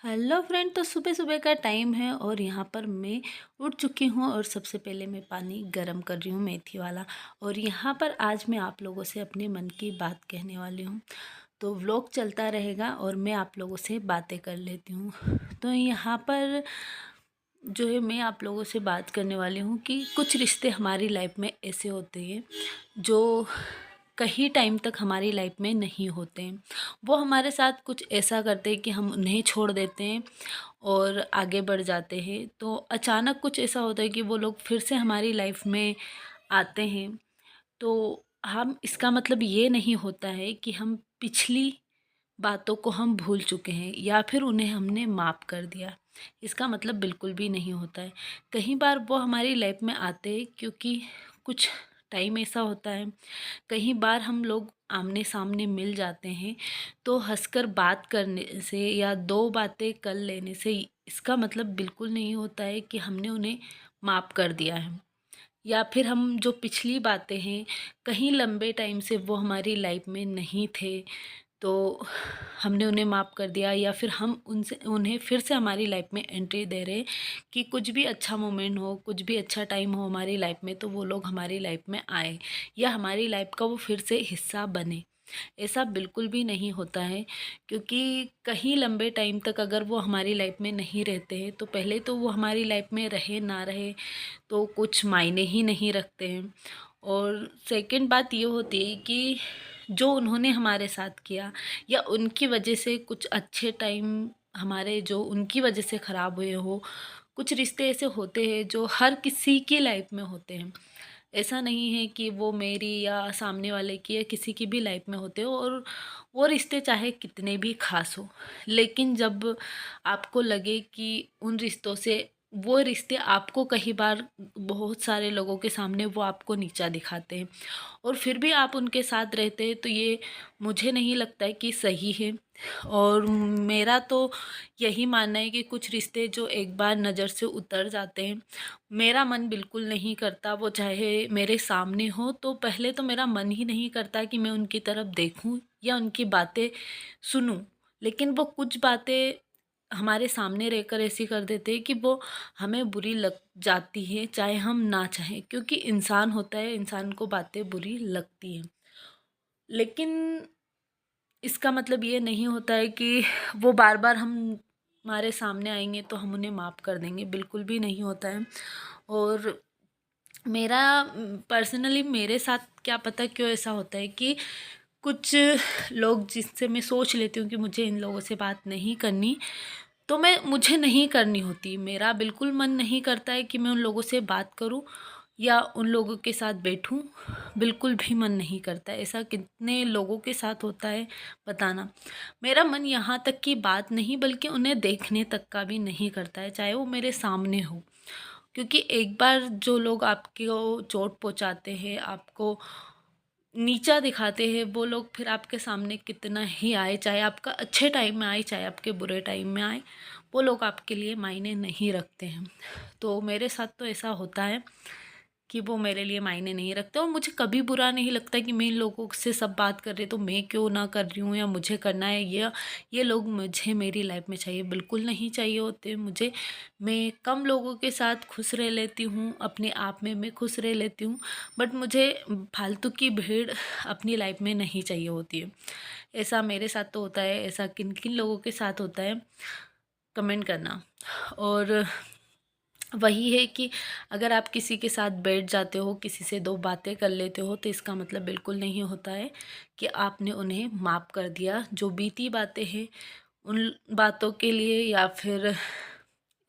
Hello friend. तो सुबह सुबह का टाइम है और यहाँ पर मैं उठ चुकी हूँ और सबसे पहले मैं पानी गरम कर रही हूँ मेथी वाला। और यहाँ पर आज मैं आप लोगों से अपने मन की बात कहने वाली हूँ। तो व्लॉग चलता रहेगा और मैं आप लोगों से बातें कर लेती हूँ। तो यहाँ पर जो है मैं आप लोगों से बात करने वाली हूँ कि कुछ रिश्ते हमारी लाइफ में ऐसे होते हैं जो कहीं टाइम तक हमारी लाइफ में नहीं होते हैं। वो हमारे साथ कुछ ऐसा करते हैं कि हम उन्हें छोड़ देते हैं और आगे बढ़ जाते हैं। तो अचानक कुछ ऐसा होता है कि वो लोग फिर से हमारी लाइफ में आते हैं। तो हम इसका मतलब ये नहीं होता है कि हम पिछली बातों को हम भूल चुके हैं या फिर उन्हें हमने माफ़ कर दिया। इसका मतलब बिल्कुल भी नहीं होता है। कई बार वो हमारी लाइफ में आते हैं क्योंकि कुछ टाइम ऐसा होता है। कई बार हम लोग आमने सामने मिल जाते हैं तो हंसकर बात करने से या दो बातें कर लेने से इसका मतलब बिल्कुल नहीं होता है कि हमने उन्हें माफ़ कर दिया है। या फिर हम जो पिछली बातें हैं, कहीं लंबे टाइम से वो हमारी लाइफ में नहीं थे तो हमने उन्हें माफ़ कर दिया, या फिर हम उनसे उन्हें फिर से हमारी लाइफ में एंट्री दे रहे हैं कि कुछ भी अच्छा मोमेंट हो, कुछ भी अच्छा टाइम हो हमारी लाइफ में तो वो लोग हमारी लाइफ में आए या हमारी लाइफ का वो फिर से हिस्सा बने। ऐसा बिल्कुल भी नहीं होता है, क्योंकि कहीं लंबे टाइम तक अगर वो हमारी लाइफ में नहीं रहते हैं तो पहले तो वो हमारी लाइफ में रहे ना रहे तो कुछ मायने ही नहीं रखते हैं। और सेकंड बात ये होती है कि जो उन्होंने हमारे साथ किया या उनकी वजह से कुछ अच्छे टाइम हमारे जो उनकी वजह से ख़राब हुए हो, कुछ रिश्ते ऐसे होते हैं जो हर किसी की लाइफ में होते हैं। ऐसा नहीं है कि वो मेरी या सामने वाले की या किसी की भी लाइफ में होते हो, और वो रिश्ते चाहे कितने भी खास हो, लेकिन जब आपको लगे कि उन रिश्तों से वो रिश्ते आपको कई बार बहुत सारे लोगों के सामने वो आपको नीचा दिखाते हैं और फिर भी आप उनके साथ रहते हैं, तो ये मुझे नहीं लगता है कि सही है। और मेरा तो यही मानना है कि कुछ रिश्ते जो एक बार नज़र से उतर जाते हैं, मेरा मन बिल्कुल नहीं करता वो चाहे मेरे सामने हो, तो पहले तो मेरा मन ही नहीं करता कि मैं उनकी तरफ देखूं या उनकी बातें सुनूं। लेकिन वो कुछ बातें हमारे सामने रहकर ऐसी कर देते हैं कि वो हमें बुरी लग जाती है, चाहे हम ना चाहें, क्योंकि इंसान होता है, इंसान को बातें बुरी लगती हैं। लेकिन इसका मतलब ये नहीं होता है कि वो बार बार हम हमारे सामने आएंगे तो हम उन्हें माफ़ कर देंगे, बिल्कुल भी नहीं होता है। और मेरा पर्सनली मेरे साथ क्या पता क्यों ऐसा होता है कि कुछ लोग जिससे मैं सोच लेती हूँ कि मुझे इन लोगों से बात नहीं करनी, तो मैं मुझे नहीं करनी होती। मेरा बिल्कुल मन नहीं करता है कि मैं उन लोगों से बात करूं या उन लोगों के साथ बैठूं, बिल्कुल भी मन नहीं करता है। ऐसा कितने लोगों के साथ होता है बताना। मेरा मन यहाँ तक की बात नहीं बल्कि उन्हें देखने तक का भी नहीं करता है, चाहे वो मेरे सामने हो। क्योंकि एक बार जो लोग आपको चोट पहुँचाते हैं, आपको नीचा दिखाते हैं, वो लोग फिर आपके सामने कितना ही आए, चाहे आपका अच्छे टाइम में आए चाहे आपके बुरे टाइम में आए, वो लोग आपके लिए मायने नहीं रखते हैं। तो मेरे साथ तो ऐसा होता है कि वो मेरे लिए मायने नहीं रखते, और मुझे कभी बुरा नहीं लगता कि मैं इन लोगों से सब बात कर रही तो मैं क्यों ना कर रही हूँ या मुझे करना है। ये लोग मुझे मेरी लाइफ में चाहिए, बिल्कुल नहीं चाहिए होते मुझे। मैं कम लोगों के साथ खुश रह लेती हूँ, अपने आप में मैं खुश रह लेती हूँ, बट मुझे फालतू की भीड़ अपनी लाइफ में नहीं चाहिए होती है। ऐसा मेरे साथ तो होता है। ऐसा किन किन लोगों के साथ होता है, कमेंट करना। और वही है कि अगर आप किसी के साथ बैठ जाते हो, किसी से दो बातें कर लेते हो, तो इसका मतलब बिल्कुल नहीं होता है कि आपने उन्हें माफ़ कर दिया। जो बीती बातें हैं उन बातों के लिए, या फिर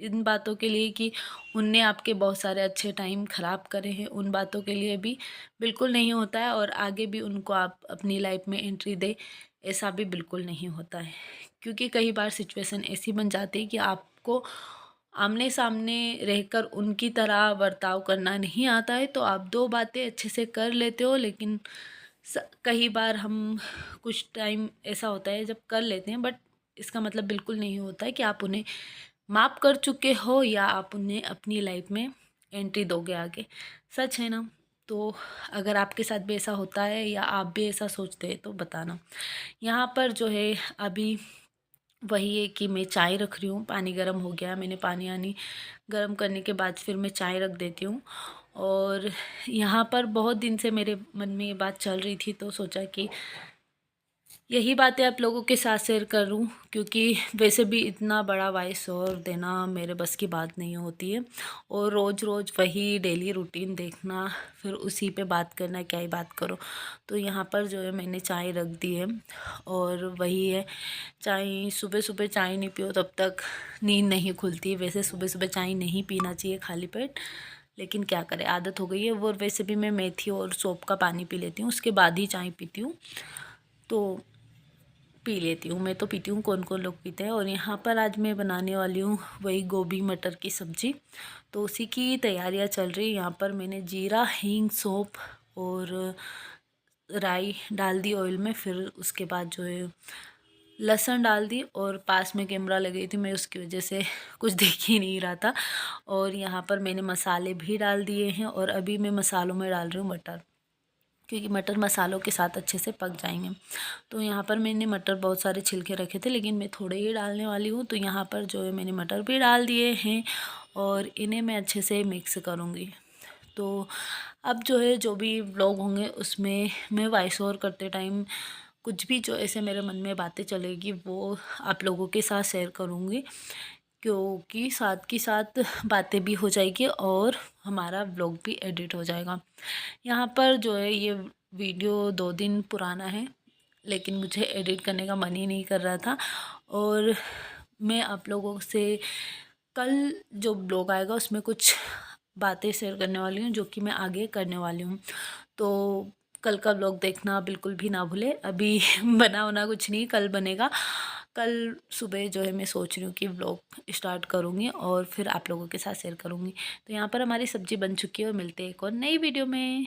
इन बातों के लिए कि उनने आपके बहुत सारे अच्छे टाइम ख़राब करे हैं, उन बातों के लिए भी बिल्कुल नहीं होता है। और आगे भी उनको आप अपनी लाइफ में एंट्री दे, ऐसा भी बिल्कुल नहीं होता है। क्योंकि कई बार सिचुएशन ऐसी बन जाती है कि आपको आमने सामने रहकर उनकी तरह बर्ताव करना नहीं आता है, तो आप दो बातें अच्छे से कर लेते हो, लेकिन कई बार हम कुछ टाइम ऐसा होता है जब कर लेते हैं, बट इसका मतलब बिल्कुल नहीं होता है कि आप उन्हें माफ़ कर चुके हो या आप उन्हें अपनी लाइफ में एंट्री दोगे आगे। सच है ना? तो अगर आपके साथ भी ऐसा होता है या आप भी ऐसा सोचते हैं तो बताना। यहाँ पर जो है अभी वही है कि मैं चाय रख रही हूँ। पानी गर्म हो गया, मैंने पानी आनी गर्म करने के बाद फिर मैं चाय रख देती हूँ। और यहाँ पर बहुत दिन से मेरे मन में ये बात चल रही थी, तो सोचा कि यही बातें आप लोगों के साथ शेयर करूं, क्योंकि वैसे भी इतना बड़ा वॉइस ओवर देना मेरे बस की बात नहीं होती है। और रोज़ रोज़ वही डेली रूटीन देखना, फिर उसी पे बात करना, क्या ही बात करो। तो यहाँ पर जो है मैंने चाय रख दी है। और वही है, चाय सुबह सुबह चाय नहीं पियो तब तक नींद नहीं खुलती। वैसे सुबह सुबह चाय नहीं पीना चाहिए खाली पेट, लेकिन क्या करें, आदत हो गई है। वो वैसे भी मैं मेथी और सौंफ का पानी पी लेती हूँ, उसके बाद ही चाय पीती हूँ। तो पी लेती हूँ, मैं तो पीती हूँ, कौन कौन लोग पीते हैं। और यहाँ पर आज मैं बनाने वाली हूँ वही गोभी मटर की सब्ज़ी। तो उसी की तैयारियाँ चल रही। यहाँ पर मैंने जीरा, हींग, सौंफ और राई डाल दी ऑयल में। फिर उसके बाद जो है लहसुन डाल दी, और पास में कैमरा लगी थी मैं, उसकी वजह से कुछ दिख ही नहीं रहा था। और यहाँ पर मैंने मसाले भी डाल दिए हैं, और अभी मैं मसालों में डाल रही हूँ मटर, क्योंकि मटर मसालों के साथ अच्छे से पक जाएंगे। तो यहाँ पर मैंने मटर बहुत सारे छिलके रखे थे, लेकिन मैं थोड़े ही डालने वाली हूँ। तो यहाँ पर जो है मैंने मटर भी डाल दिए हैं, और इन्हें मैं अच्छे से मिक्स करूँगी। तो अब जो है जो भी व्लॉग होंगे उसमें मैं वॉइस ओवर करते टाइम कुछ भी जो ऐसे मेरे मन में बातें चलेगी वो आप लोगों के साथ शेयर करूँगी, क्योंकि साथ की साथ बातें भी हो जाएगी और हमारा व्लॉग भी एडिट हो जाएगा। यहाँ पर जो है ये वीडियो 2 दिन पुराना है, लेकिन मुझे एडिट करने का मन ही नहीं कर रहा था। और मैं आप लोगों से कल जो ब्लॉग आएगा उसमें कुछ बातें शेयर करने वाली हूँ, जो कि मैं आगे करने वाली हूँ। तो कल का ब्लॉग देखना बिल्कुल भी ना भूले। अभी बना होना कुछ नहीं, कल बनेगा। कल सुबह जो है मैं सोच रही हूँ कि व्लॉग स्टार्ट करूँगी और फिर आप लोगों के साथ शेयर करूँगी। तो यहाँ पर हमारी सब्ज़ी बन चुकी है, और मिलते हैं एक और नई वीडियो में।